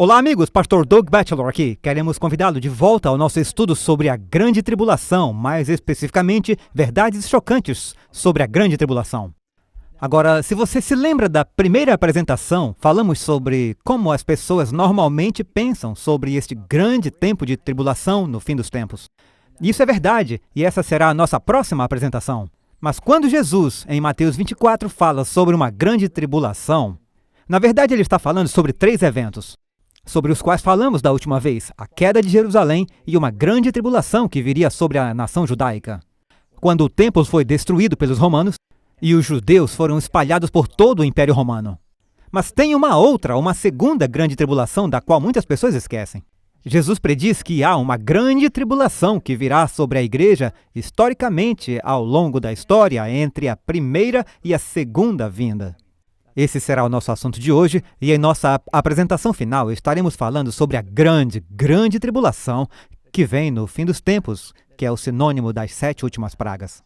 Olá amigos, Pastor Doug Batchelor aqui. Queremos convidá-lo de volta ao nosso estudo sobre a Grande Tribulação, mais especificamente, verdades chocantes sobre a Grande Tribulação. Agora, se você se lembra da primeira apresentação, falamos sobre como as pessoas normalmente pensam sobre este grande tempo de tribulação no fim dos tempos. Isso é verdade, e essa será a nossa próxima apresentação. Mas quando Jesus, em Mateus 24, fala sobre uma grande tribulação, na verdade ele está falando sobre 3 eventos, sobre os quais falamos da última vez: a queda de Jerusalém e uma grande tribulação que viria sobre a nação judaica. Quando o templo foi destruído pelos romanos e os judeus foram espalhados por todo o Império Romano. Mas tem uma segunda grande tribulação da qual muitas pessoas esquecem. Jesus prediz que há uma grande tribulação que virá sobre a igreja historicamente ao longo da história entre a primeira e a segunda vinda. Esse será o nosso assunto de hoje, e em nossa apresentação final estaremos falando sobre a grande tribulação que vem no fim dos tempos, que é o sinônimo das 7 últimas pragas.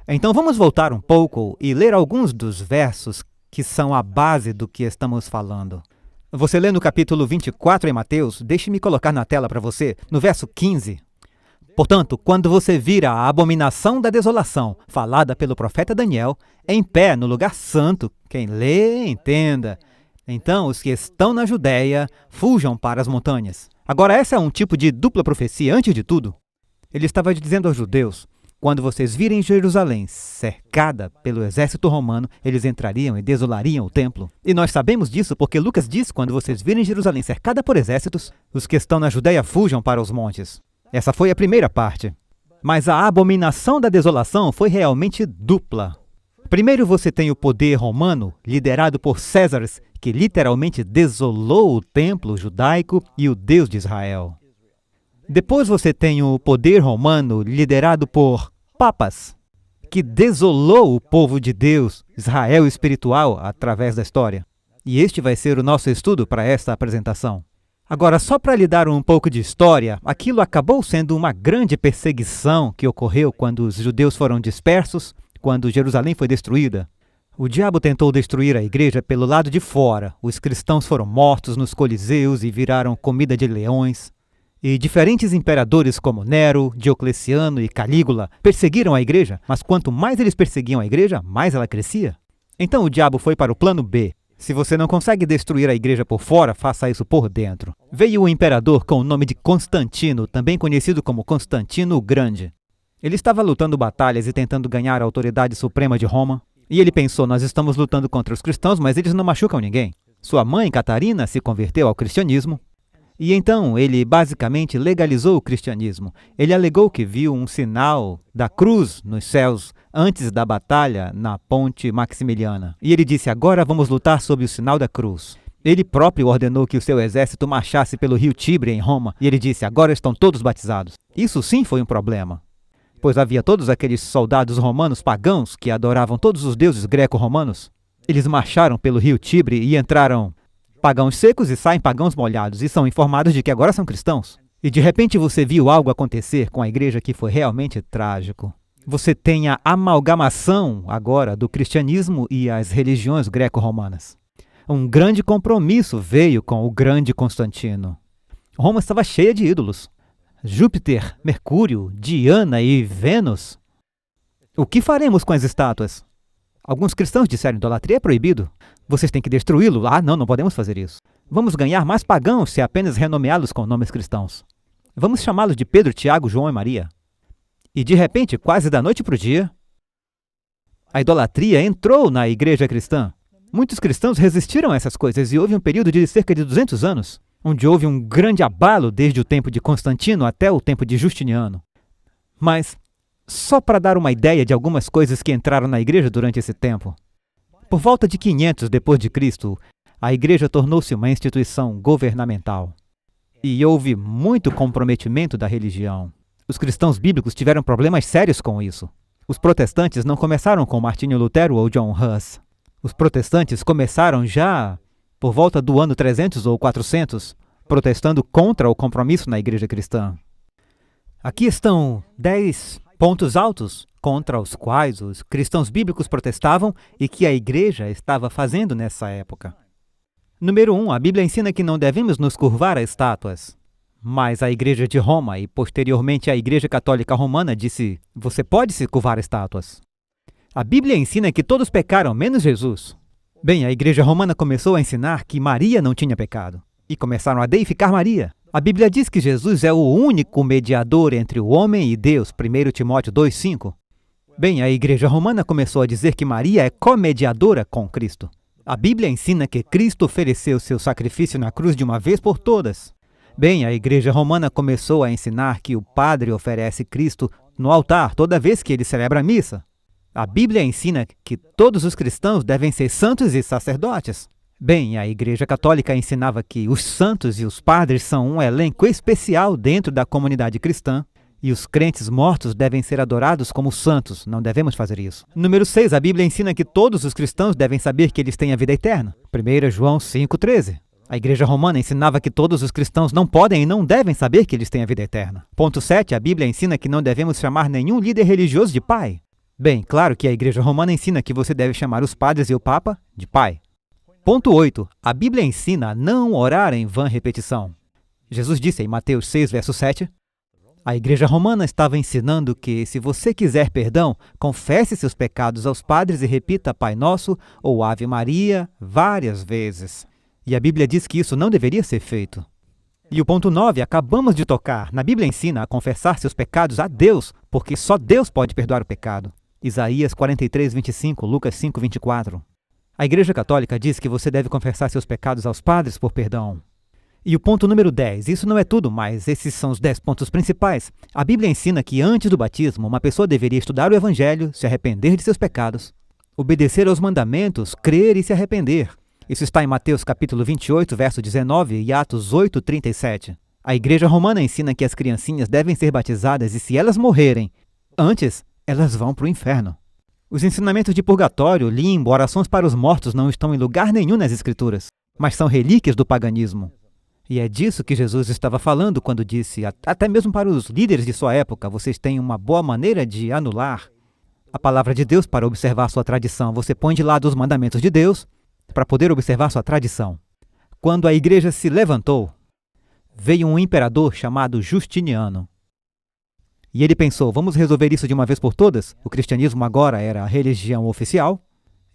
Então vamos voltar um pouco e ler alguns dos versos que são a base do que estamos falando. Você lê no capítulo 24 em Mateus, deixe-me colocar na tela para você, no verso 15. Portanto, quando você vira a abominação da desolação, falada pelo profeta Daniel, em pé no lugar santo, quem lê, entenda. Então, os que estão na Judéia, fujam para as montanhas. Agora, essa é um tipo de dupla profecia, antes de tudo. Ele estava dizendo aos judeus: quando vocês virem Jerusalém cercada pelo exército romano, eles entrariam e desolariam o templo. E nós sabemos disso porque Lucas diz: quando vocês virem Jerusalém cercada por exércitos, os que estão na Judéia fujam para os montes. Essa foi a primeira parte. Mas a abominação da desolação foi realmente dupla. Primeiro você tem o poder romano, liderado por César, que literalmente desolou o templo judaico e o Deus de Israel. Depois você tem o poder romano, liderado por papas, que desolou o povo de Deus, Israel espiritual, através da história. E este vai ser o nosso estudo para esta apresentação. Agora, só para lhe dar um pouco de história, aquilo acabou sendo uma grande perseguição que ocorreu quando os judeus foram dispersos, quando Jerusalém foi destruída. O diabo tentou destruir a igreja pelo lado de fora. Os cristãos foram mortos nos coliseus e viraram comida de leões. E diferentes imperadores como Nero, Diocleciano e Calígula perseguiram a igreja, mas quanto mais eles perseguiam a igreja, mais ela crescia. Então o diabo foi para o plano B. Se você não consegue destruir a igreja por fora, faça isso por dentro. Veio o imperador com o nome de Constantino, também conhecido como Constantino o Grande. Ele estava lutando batalhas e tentando ganhar a autoridade suprema de Roma. E ele pensou: nós estamos lutando contra os cristãos, mas eles não machucam ninguém. Sua mãe, Catarina, se converteu ao cristianismo. E então ele basicamente legalizou o cristianismo. Ele alegou que viu um sinal da cruz nos céus antes da batalha na ponte Maximiliana. E ele disse: agora vamos lutar sob o sinal da cruz. Ele próprio ordenou que o seu exército marchasse pelo rio Tibre em Roma. E ele disse: agora estão todos batizados. Isso sim foi um problema, pois havia todos aqueles soldados romanos pagãos que adoravam todos os deuses greco-romanos. Eles marcharam pelo rio Tibre e entraram pagãos secos e saem pagãos molhados, e são informados de que agora são cristãos. E de repente você viu algo acontecer com a igreja que foi realmente trágico. Você tem a amalgamação agora do cristianismo e as religiões greco-romanas. Um grande compromisso veio com o grande Constantino. Roma estava cheia de ídolos. Júpiter, Mercúrio, Diana e Vênus. O que faremos com as estátuas? Alguns cristãos disseram: idolatria é proibido. Vocês têm que destruí-lo. Ah, não podemos fazer isso. Vamos ganhar mais pagãos se apenas renomeá-los com nomes cristãos. Vamos chamá-los de Pedro, Tiago, João e Maria. E de repente, quase da noite para o dia, a idolatria entrou na igreja cristã. Muitos cristãos resistiram a essas coisas e houve um período de cerca de 200 anos, onde houve um grande abalo desde o tempo de Constantino até o tempo de Justiniano. Mas só para dar uma ideia de algumas coisas que entraram na igreja durante esse tempo. Por volta de 500 depois de Cristo, a igreja tornou-se uma instituição governamental. E houve muito comprometimento da religião. Os cristãos bíblicos tiveram problemas sérios com isso. Os protestantes não começaram com Martinho Lutero ou John Huss. Os protestantes começaram já por volta do ano 300 ou 400, protestando contra o compromisso na igreja cristã. Aqui estão 10 pontos altos contra os quais os cristãos bíblicos protestavam e que a igreja estava fazendo nessa época. Número 1, a Bíblia ensina que não devemos nos curvar a estátuas. Mas a Igreja de Roma e posteriormente a Igreja Católica Romana disse: você pode se curvar a estátuas. A Bíblia ensina que todos pecaram, menos Jesus. Bem, a Igreja Romana começou a ensinar que Maria não tinha pecado. E começaram a deificar Maria. A Bíblia diz que Jesus é o único mediador entre o homem e Deus, 1 Timóteo 2,5. Bem, a Igreja Romana começou a dizer que Maria é co-mediadora com Cristo. A Bíblia ensina que Cristo ofereceu seu sacrifício na cruz de uma vez por todas. Bem, a Igreja Romana começou a ensinar que o padre oferece Cristo no altar toda vez que ele celebra a missa. A Bíblia ensina que todos os cristãos devem ser santos e sacerdotes. Bem, a Igreja Católica ensinava que os santos e os padres são um elenco especial dentro da comunidade cristã e os crentes mortos devem ser adorados como santos. Não devemos fazer isso. Número 6, a Bíblia ensina que todos os cristãos devem saber que eles têm a vida eterna. 1 João 5,13. A Igreja Romana ensinava que todos os cristãos não podem e não devem saber que eles têm a vida eterna. Ponto 7, a Bíblia ensina que não devemos chamar nenhum líder religioso de pai. Bem, claro que a Igreja Romana ensina que você deve chamar os padres e o Papa de pai. Ponto 8. A Bíblia ensina a não orar em vã repetição. Jesus disse em Mateus 6, verso 7, a Igreja Romana estava ensinando que, se você quiser perdão, confesse seus pecados aos padres e repita Pai Nosso ou Ave Maria várias vezes. E a Bíblia diz que isso não deveria ser feito. E o ponto 9, acabamos de tocar. Na Bíblia ensina a confessar seus pecados a Deus, porque só Deus pode perdoar o pecado. Isaías 43, 25, Lucas 5, 24. A Igreja Católica diz que você deve confessar seus pecados aos padres por perdão. E o ponto número 10, isso não é tudo, mas esses são os 10 pontos principais. A Bíblia ensina que antes do batismo, uma pessoa deveria estudar o Evangelho, se arrepender de seus pecados, obedecer aos mandamentos, crer e se arrepender. Isso está em Mateus capítulo 28, verso 19 e Atos 8, 37. A Igreja Romana ensina que as criancinhas devem ser batizadas e, se elas morrerem antes, elas vão para o inferno. Os ensinamentos de purgatório, limbo, orações para os mortos não estão em lugar nenhum nas Escrituras, mas são relíquias do paganismo. E é disso que Jesus estava falando quando disse, até mesmo para os líderes de sua época, vocês têm uma boa maneira de anular a palavra de Deus para observar sua tradição. Você põe de lado os mandamentos de Deus para poder observar sua tradição. Quando a igreja se levantou, veio um imperador chamado Justiniano. E ele pensou, vamos resolver isso de uma vez por todas? O cristianismo agora era a religião oficial,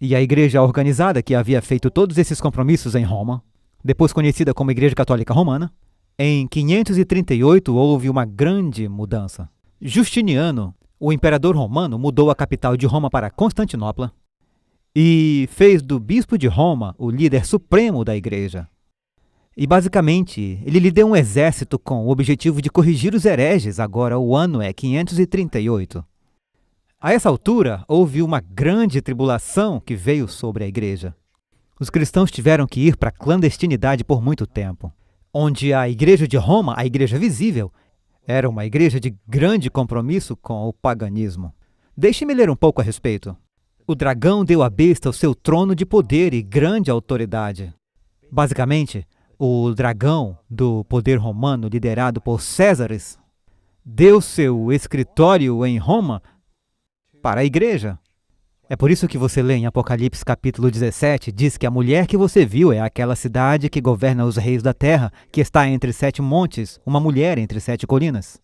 e a igreja organizada que havia feito todos esses compromissos em Roma, depois conhecida como Igreja Católica Romana, em 538 houve uma grande mudança. Justiniano, o imperador romano, mudou a capital de Roma para Constantinopla e fez do bispo de Roma o líder supremo da igreja. E basicamente, ele lhe deu um exército com o objetivo de corrigir os hereges. Agora o ano é 538. A essa altura, houve uma grande tribulação que veio sobre a igreja. Os cristãos tiveram que ir para a clandestinidade por muito tempo, onde a igreja de Roma, a igreja visível, era uma igreja de grande compromisso com o paganismo. Deixe-me ler um pouco a respeito. O dragão deu à besta o seu trono de poder e grande autoridade. Basicamente, o dragão do poder romano, liderado por Césares, deu seu escritório em Roma para a igreja. É por isso que você lê em Apocalipse capítulo 17, diz que a mulher que você viu é aquela cidade que governa os reis da terra, que está entre 7 montes, uma mulher entre 7 colinas.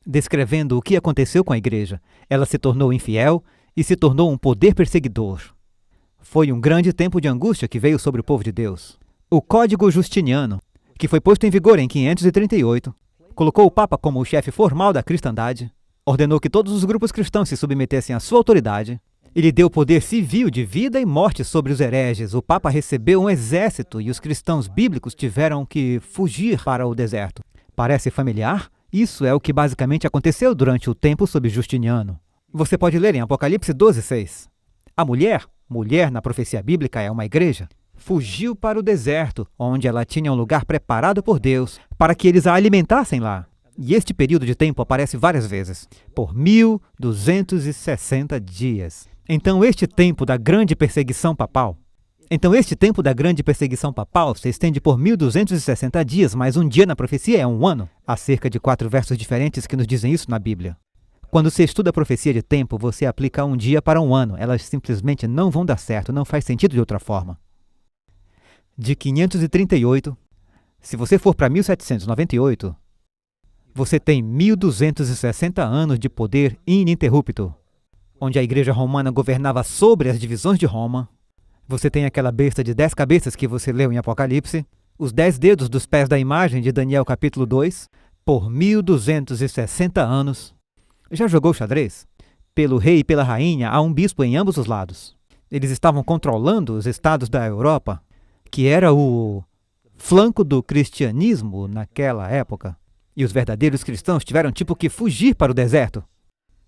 Descrevendo o que aconteceu com a igreja, ela se tornou infiel e se tornou um poder perseguidor. Foi um grande tempo de angústia que veio sobre o povo de Deus. O Código Justiniano, que foi posto em vigor em 538, colocou o Papa como o chefe formal da cristandade, ordenou que todos os grupos cristãos se submetessem à sua autoridade, e lhe deu poder civil de vida e morte sobre os hereges. O Papa recebeu um exército e os cristãos bíblicos tiveram que fugir para o deserto. Parece familiar? Isso é o que basicamente aconteceu durante o tempo sob Justiniano. Você pode ler em Apocalipse 12:6. A mulher na profecia bíblica é uma igreja, fugiu para o deserto, onde ela tinha um lugar preparado por Deus para que eles a alimentassem lá. E este período de tempo aparece várias vezes, por 1260 dias. Então este tempo da grande perseguição papal se estende por 1260 dias, mas um dia na profecia é um ano. Há cerca de 4 versos diferentes que nos dizem isso na Bíblia. Quando você estuda a profecia de tempo, você aplica um dia para um ano. Elas simplesmente não vão dar certo, não faz sentido de outra forma. De 538, se você for para 1798, você tem 1260 anos de poder ininterrupto, onde a Igreja Romana governava sobre as divisões de Roma. Você tem aquela besta de 10 cabeças que você leu em Apocalipse, os 10 dedos dos pés da imagem de Daniel capítulo 2, por 1260 anos. Já jogou xadrez? Pelo rei e pela rainha há um bispo em ambos os lados. Eles estavam controlando os estados da Europa, que era o flanco do cristianismo naquela época. E os verdadeiros cristãos tiveram tipo que fugir para o deserto.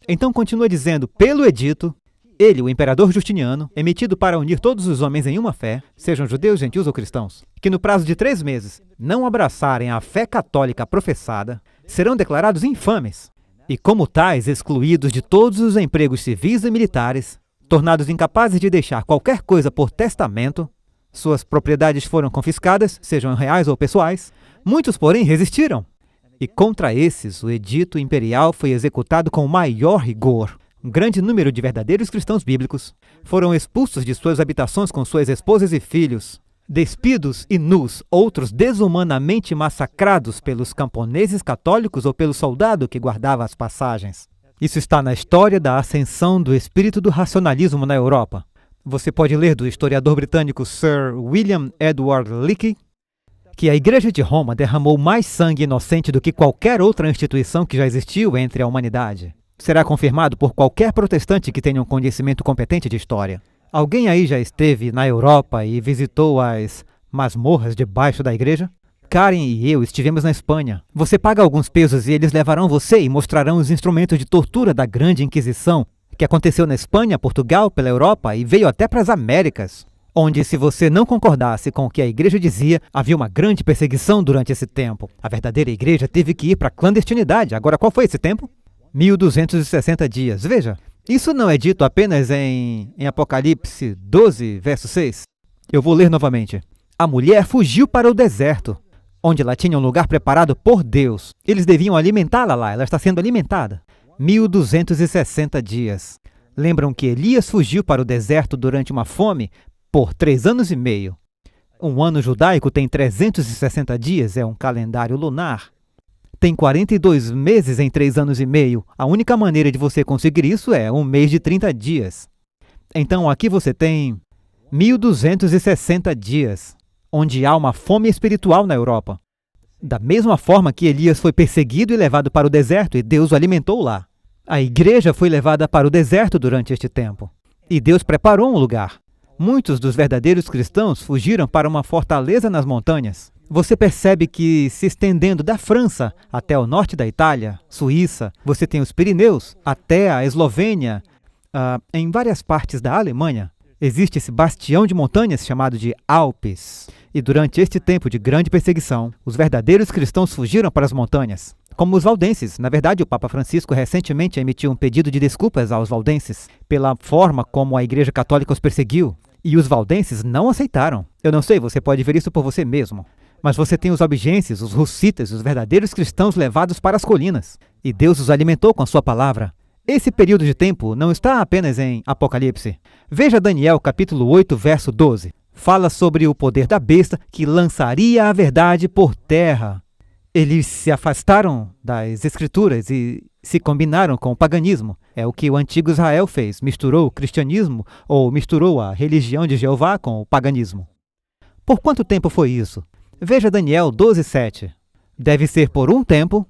Então continua dizendo, pelo edito, ele, o imperador Justiniano, emitido para unir todos os homens em uma fé, sejam judeus, gentios ou cristãos, que no prazo de 3 meses não abraçarem a fé católica professada, serão declarados infames, e como tais excluídos de todos os empregos civis e militares, tornados incapazes de deixar qualquer coisa por testamento, suas propriedades foram confiscadas, sejam reais ou pessoais, muitos, porém, resistiram. E contra esses, o edito imperial foi executado com maior rigor. Um grande número de verdadeiros cristãos bíblicos foram expulsos de suas habitações com suas esposas e filhos, despidos e nus, outros desumanamente massacrados pelos camponeses católicos ou pelo soldado que guardava as passagens. Isso está na história da ascensão do espírito do racionalismo na Europa. Você pode ler do historiador britânico Sir William Edward Leakey que a Igreja de Roma derramou mais sangue inocente do que qualquer outra instituição que já existiu entre a humanidade. Será confirmado por qualquer protestante que tenha um conhecimento competente de história. Alguém aí já esteve na Europa e visitou as masmorras debaixo da igreja? Karen e eu estivemos na Espanha. Você paga alguns pesos e eles levarão você e mostrarão os instrumentos de tortura da Grande Inquisição, que aconteceu na Espanha, Portugal, pela Europa e veio até para as Américas, onde, se você não concordasse com o que a igreja dizia, havia uma grande perseguição durante esse tempo. A verdadeira igreja teve que ir para a clandestinidade. Agora, qual foi esse tempo? 1260 dias. Veja, isso não é dito apenas em Apocalipse 12, verso 6. Eu vou ler novamente. A mulher fugiu para o deserto, onde ela tinha um lugar preparado por Deus. Eles deviam alimentá-la lá, ela está sendo alimentada. 1260 dias. Lembram que Elias fugiu para o deserto durante uma fome por 3 anos e meio. Um ano judaico tem 360 dias, é um calendário lunar. Tem 42 meses em 3 anos e meio. A única maneira de você conseguir isso é um mês de 30 dias. Então aqui você tem 1260 dias, onde há uma fome espiritual na Europa. Da mesma forma que Elias foi perseguido e levado para o deserto e Deus o alimentou lá. A igreja foi levada para o deserto durante este tempo. E Deus preparou um lugar. Muitos dos verdadeiros cristãos fugiram para uma fortaleza nas montanhas. Você percebe que, se estendendo da França até o norte da Itália, Suíça, você tem os Pirineus, até a Eslovênia, em várias partes da Alemanha, existe esse bastião de montanhas chamado de Alpes. E durante este tempo de grande perseguição, os verdadeiros cristãos fugiram para as montanhas. Como os valdenses. Na verdade, o Papa Francisco recentemente emitiu um pedido de desculpas aos valdenses pela forma como a Igreja Católica os perseguiu. E os valdenses não aceitaram. Eu não sei, você pode ver isso por você mesmo. Mas você tem os albigenses, os russitas, os verdadeiros cristãos levados para as colinas. E Deus os alimentou com a sua palavra. Esse período de tempo não está apenas em Apocalipse. Veja Daniel capítulo 8, verso 12. Fala sobre o poder da besta que lançaria a verdade por terra. Eles se afastaram das escrituras e se combinaram com o paganismo. É o que o antigo Israel fez, misturou o cristianismo ou misturou a religião de Jeová com o paganismo. Por quanto tempo foi isso? Veja Daniel 12, 7. Deve ser por um tempo.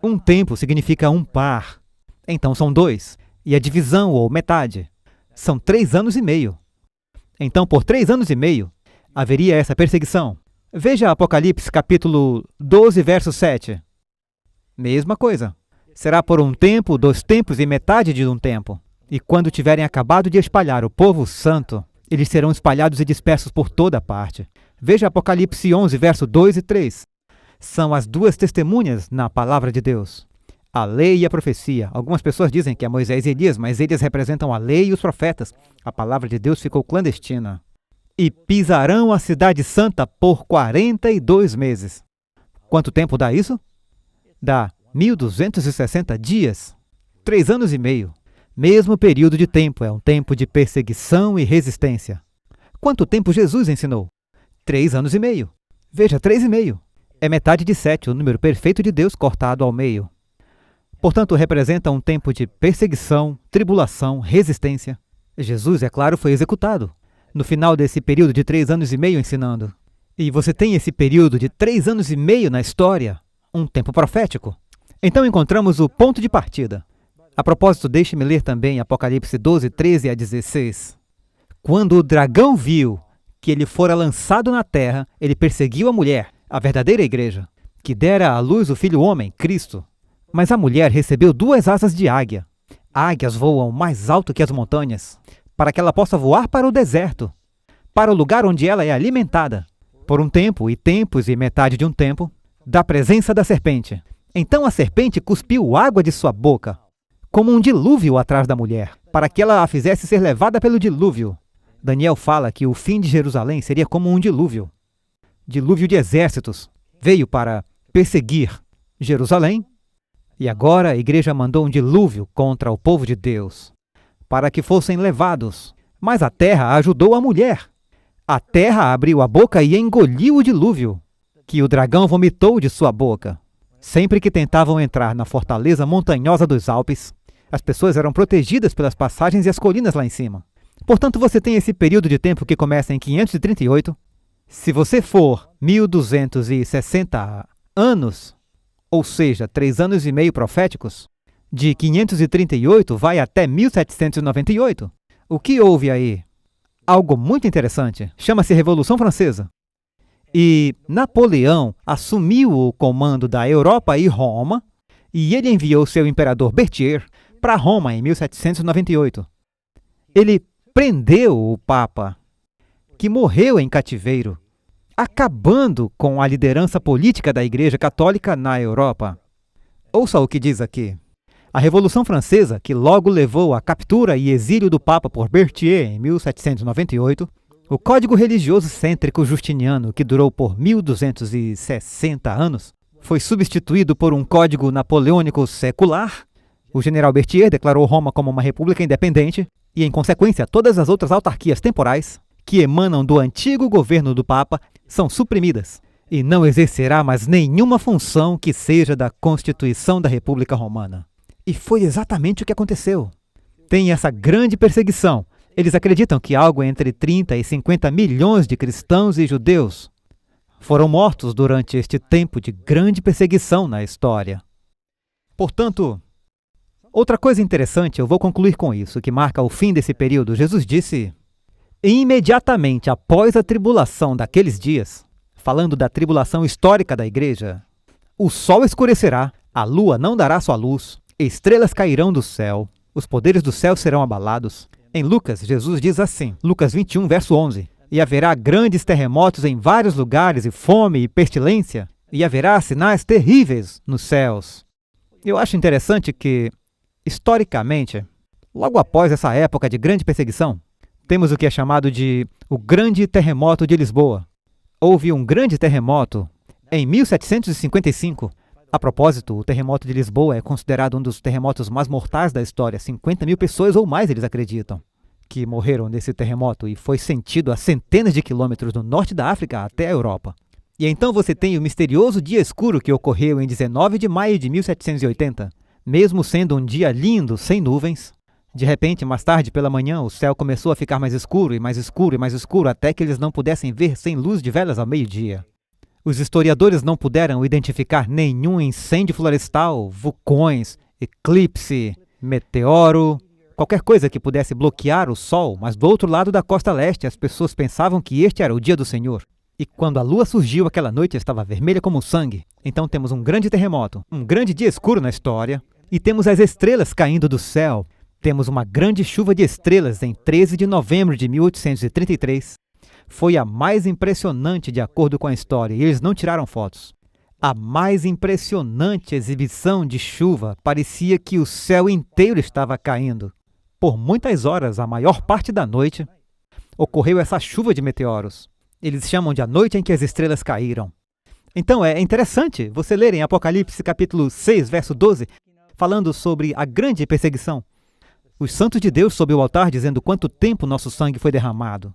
Um tempo significa um par. Então são 2. E a divisão ou metade são 3 anos e meio. Então por 3 anos e meio haveria essa perseguição. Veja Apocalipse capítulo 12, verso 7. Mesma coisa. Será por um tempo, 2 tempos e metade de um tempo. E quando tiverem acabado de espalhar o povo santo, eles serão espalhados e dispersos por toda parte. Veja Apocalipse 11, verso 2 e 3. São as 2 testemunhas na palavra de Deus. A lei e a profecia. Algumas pessoas dizem que é Moisés e Elias, mas eles representam a lei e os profetas. A palavra de Deus ficou clandestina. E pisarão a cidade santa por 42 meses. Quanto tempo dá isso? Dá 1260 dias. 3 anos e meio. Mesmo período de tempo, é um tempo de perseguição e resistência. Quanto tempo Jesus ensinou? 3 anos e meio. Veja, 3,5. É metade de 7, o número perfeito de Deus cortado ao meio. Portanto, representa um tempo de perseguição, tribulação, resistência. Jesus, é claro, foi executado no final desse período de 3 anos e meio ensinando. E você tem esse período de 3 anos e meio na história, um tempo profético. Então encontramos o ponto de partida. A propósito, deixe-me ler também Apocalipse 12, 13 a 16. Quando o dragão viu que ele fora lançado na terra, ele perseguiu a mulher, a verdadeira igreja, que dera à luz o Filho Homem, Cristo. Mas a mulher recebeu 2 asas de águia. Águias voam mais alto que as montanhas, para que ela possa voar para o deserto, para o lugar onde ela é alimentada, por um tempo e tempos e metade de um tempo, da presença da serpente. Então a serpente cuspiu água de sua boca, como um dilúvio atrás da mulher, para que ela a fizesse ser levada pelo dilúvio. Daniel fala que o fim de Jerusalém seria como um dilúvio. Dilúvio de exércitos. Veio para perseguir Jerusalém, e agora a igreja mandou um dilúvio contra o povo de Deus, para que fossem levados. Mas a terra ajudou a mulher. A terra abriu a boca e engoliu o dilúvio, que o dragão vomitou de sua boca. Sempre que tentavam entrar na fortaleza montanhosa dos Alpes, as pessoas eram protegidas pelas passagens e as colinas lá em cima. Portanto, você tem esse período de tempo que começa em 538. Se você for 1260 anos, ou seja, 3 anos e meio proféticos, de 538 vai até 1798. O que houve aí? Algo muito interessante. Chama-se Revolução Francesa. E Napoleão assumiu o comando da Europa e Roma, e ele enviou seu imperador Berthier para Roma em 1798. Ele prendeu o Papa, que morreu em cativeiro, acabando com a liderança política da Igreja Católica na Europa. Ouça o que diz aqui. A Revolução Francesa, que logo levou à captura e exílio do Papa por Berthier em 1798, o Código Religioso Cêntrico Justiniano, que durou por 1260 anos, foi substituído por um Código Napoleônico Secular. O general Berthier declarou Roma como uma república independente e, em consequência, todas as outras autarquias temporais que emanam do antigo governo do Papa são suprimidas e não exercerá mais nenhuma função que seja da Constituição da República Romana. E foi exatamente o que aconteceu. Tem essa grande perseguição. Eles acreditam que algo entre 30 e 50 milhões de cristãos e judeus foram mortos durante este tempo de grande perseguição na história. Portanto, outra coisa interessante, eu vou concluir com isso, que marca o fim desse período. Jesus disse: imediatamente após a tribulação daqueles dias, falando da tribulação histórica da igreja, o sol escurecerá, a lua não dará sua luz, estrelas cairão do céu, os poderes do céu serão abalados. Em Lucas, Jesus diz assim, Lucas 21, verso 11, e haverá grandes terremotos em vários lugares, e fome e pestilência, e haverá sinais terríveis nos céus. Eu acho interessante que, historicamente, logo após essa época de grande perseguição, temos o que é chamado de o Grande Terremoto de Lisboa. Houve um grande terremoto em 1755. A propósito, o terremoto de Lisboa é considerado um dos terremotos mais mortais da história. 50 mil pessoas ou mais, eles acreditam, que morreram nesse terremoto e foi sentido a centenas de quilômetros do norte da África até a Europa. E então você tem o misterioso dia escuro que ocorreu em 19 de maio de 1780. Mesmo sendo um dia lindo, sem nuvens, de repente, mais tarde pela manhã, o céu começou a ficar mais escuro e mais escuro e mais escuro até que eles não pudessem ver sem luz de velas ao meio-dia. Os historiadores não puderam identificar nenhum incêndio florestal, vulcões, eclipse, meteoro, qualquer coisa que pudesse bloquear o sol, mas do outro lado da costa leste as pessoas pensavam que este era o dia do Senhor. E quando a lua surgiu aquela noite estava vermelha como sangue. Então temos um grande terremoto, um grande dia escuro na história, e temos as estrelas caindo do céu. Temos uma grande chuva de estrelas em 13 de novembro de 1833. Foi a mais impressionante de acordo com a história, e eles não tiraram fotos. A mais impressionante exibição de chuva, parecia que o céu inteiro estava caindo. Por muitas horas, a maior parte da noite, ocorreu essa chuva de meteoros. Eles chamam de a noite em que as estrelas caíram. Então é interessante você ler em Apocalipse capítulo 6, verso 12, falando sobre a grande perseguição. Os santos de Deus sob o altar dizendo quanto tempo nosso sangue foi derramado.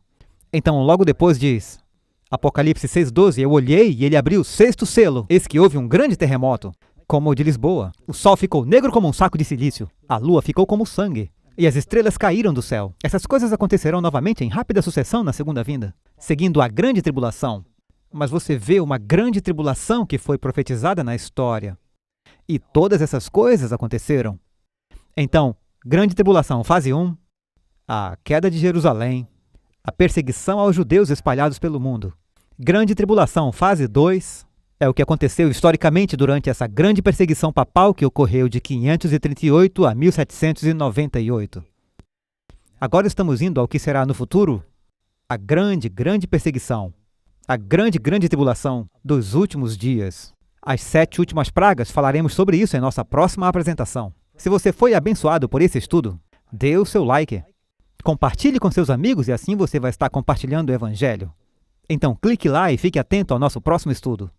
Então logo depois diz, Apocalipse 6,12, eu olhei e ele abriu o sexto selo. Eis que houve um grande terremoto, como o de Lisboa. O sol ficou negro como um saco de silício. A lua ficou como sangue. E as estrelas caíram do céu. Essas coisas acontecerão novamente em rápida sucessão na segunda vinda, seguindo a grande tribulação. Mas você vê uma grande tribulação que foi profetizada na história. E todas essas coisas aconteceram. Então, grande tribulação, fase 1, a queda de Jerusalém, a perseguição aos judeus espalhados pelo mundo. Grande tribulação, fase 2, é o que aconteceu historicamente durante essa grande perseguição papal que ocorreu de 538 a 1798. Agora estamos indo ao que será no futuro a grande perseguição, a grande tribulação dos últimos dias. As 7 últimas pragas, falaremos sobre isso em nossa próxima apresentação. Se você foi abençoado por esse estudo, dê o seu like. Compartilhe com seus amigos e assim você vai estar compartilhando o Evangelho. Então clique lá e fique atento ao nosso próximo estudo.